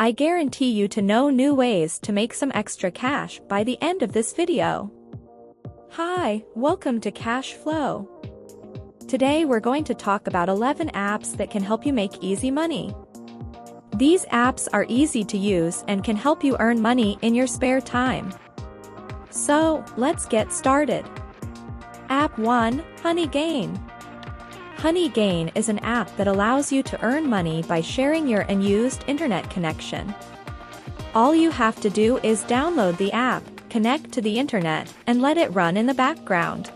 I guarantee you to know new ways to make some extra cash by the end of this video. Hi, welcome to Cash Flow. Today we're going to talk about 11 apps that can help you make easy money. These apps are easy to use and can help you earn money in your spare time. So, let's get started. App 1, HoneyGain. HoneyGain is an app that allows you to earn money by sharing your unused internet connection. All you have to do is download the app, connect to the internet, and let it run in the background.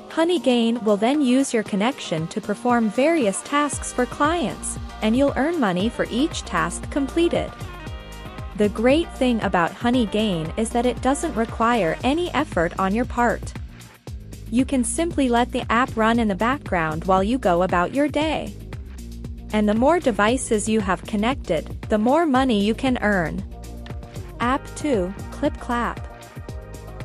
HoneyGain will then use your connection to perform various tasks for clients, and you'll earn money for each task completed. The great thing about HoneyGain is that it doesn't require any effort on your part. You can simply let the app run in the background while you go about your day. And the more devices you have connected, the more money you can earn. App 2, ClipClap.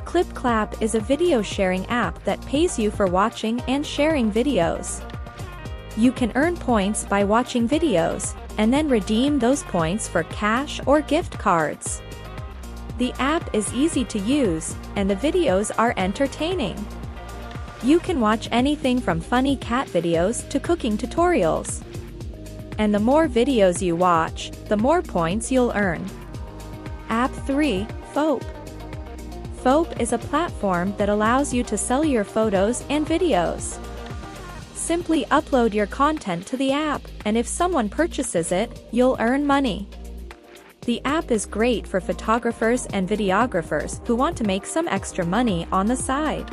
ClipClap is a video sharing app that pays you for watching and sharing videos. You can earn points by watching videos, and then redeem those points for cash or gift cards. The app is easy to use, and the videos are entertaining. You can watch anything from funny cat videos to cooking tutorials. And the more videos you watch, the more points you'll earn. App 3, Foap. Foap is a platform that allows you to sell your photos and videos. Simply upload your content to the app, and if someone purchases it, you'll earn money. The app is great for photographers and videographers who want to make some extra money on the side.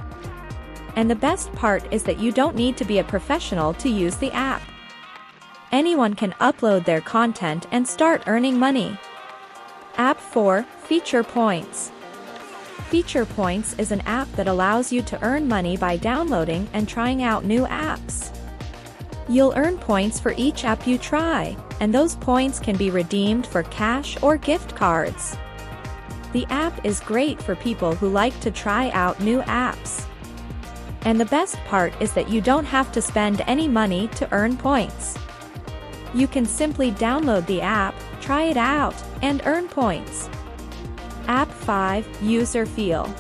And the best part is that you don't need to be a professional to use the app. Anyone can upload their content and start earning money. App 4, Feature Points. Feature Points is an app that allows you to earn money by downloading and trying out new apps. You'll earn points for each app you try, and those points can be redeemed for cash or gift cards. The app is great for people who like to try out new apps. And the best part is that you don't have to spend any money to earn points. You can simply download the app, try it out, and earn points. App 5, Userfeel.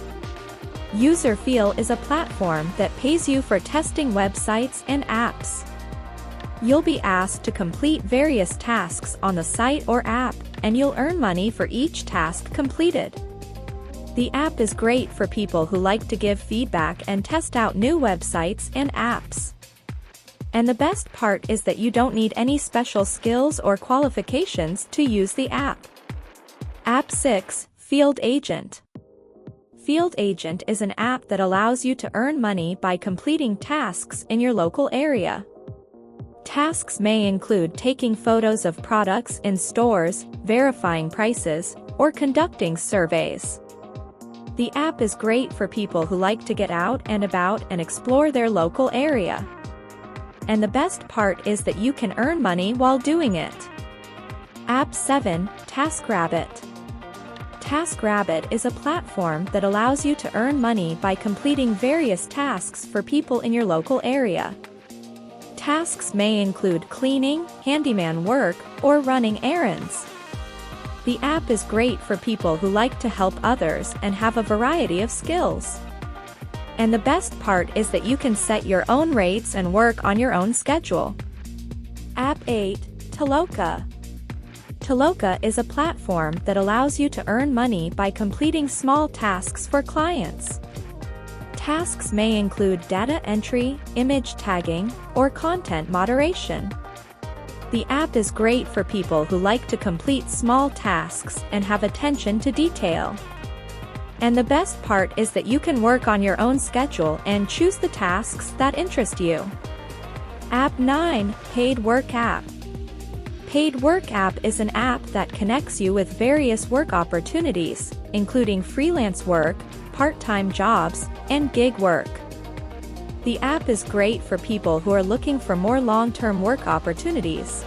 Userfeel is a platform that pays you for testing websites and apps. You'll be asked to complete various tasks on the site or app, and you'll earn money for each task completed. The app is great for people who like to give feedback and test out new websites and apps. And the best part is that you don't need any special skills or qualifications to use the app. App 6, Field Agent. Field Agent is an app that allows you to earn money by completing tasks in your local area. Tasks may include taking photos of products in stores, verifying prices, or conducting surveys. The app is great for people who like to get out and about and explore their local area. And the best part is that you can earn money while doing it. App 7, TaskRabbit. TaskRabbit is a platform that allows you to earn money by completing various tasks for people in your local area. Tasks may include cleaning, handyman work, or running errands. The app is great for people who like to help others and have a variety of skills. And the best part is that you can set your own rates and work on your own schedule. App 8, Toloka. Toloka is a platform that allows you to earn money by completing small tasks for clients. Tasks may include data entry, image tagging, or content moderation. The app is great for people who like to complete small tasks and have attention to detail. And the best part is that you can work on your own schedule and choose the tasks that interest you. App 9, Paid Work App. Paid Work App is an app that connects you with various work opportunities, including freelance work, part-time jobs, and gig work. The app is great for people who are looking for more long-term work opportunities.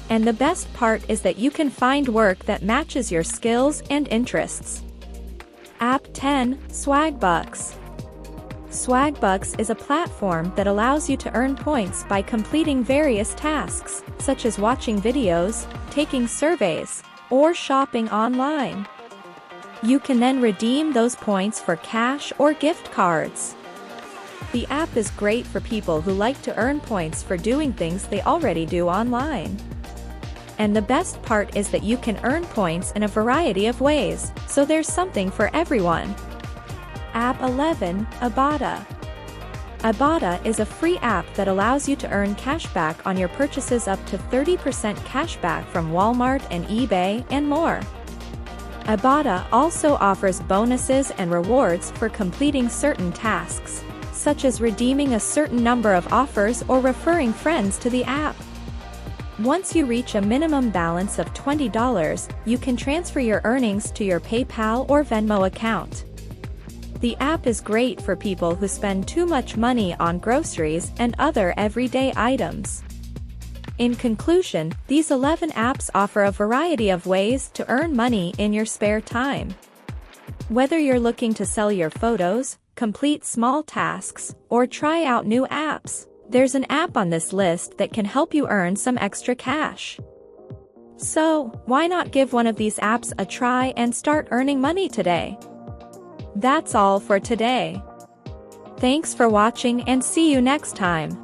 And the best part is that you can find work that matches your skills and interests. App 10, Swagbucks. Swagbucks is a platform that allows you to earn points by completing various tasks, such as watching videos, taking surveys, or shopping online. You can then redeem those points for cash or gift cards. The app is great for people who like to earn points for doing things they already do online. And the best part is that you can earn points in a variety of ways, so there's something for everyone. App 11, Ibotta. Ibotta is a free app that allows you to earn cashback on your purchases, up to 30% cashback from Walmart and eBay, and more. Ibotta also offers bonuses and rewards for completing certain tasks, such as redeeming a certain number of offers or referring friends to the app. Once you reach a minimum balance of $20, you can transfer your earnings to your PayPal or Venmo account. The app is great for people who spend too much money on groceries and other everyday items. In conclusion, these 11 apps offer a variety of ways to earn money in your spare time. Whether you're looking to sell your photos, complete small tasks, or try out new apps, there's an app on this list that can help you earn some extra cash. So, why not give one of these apps a try and start earning money today? That's all for today. Thanks for watching and see you next time.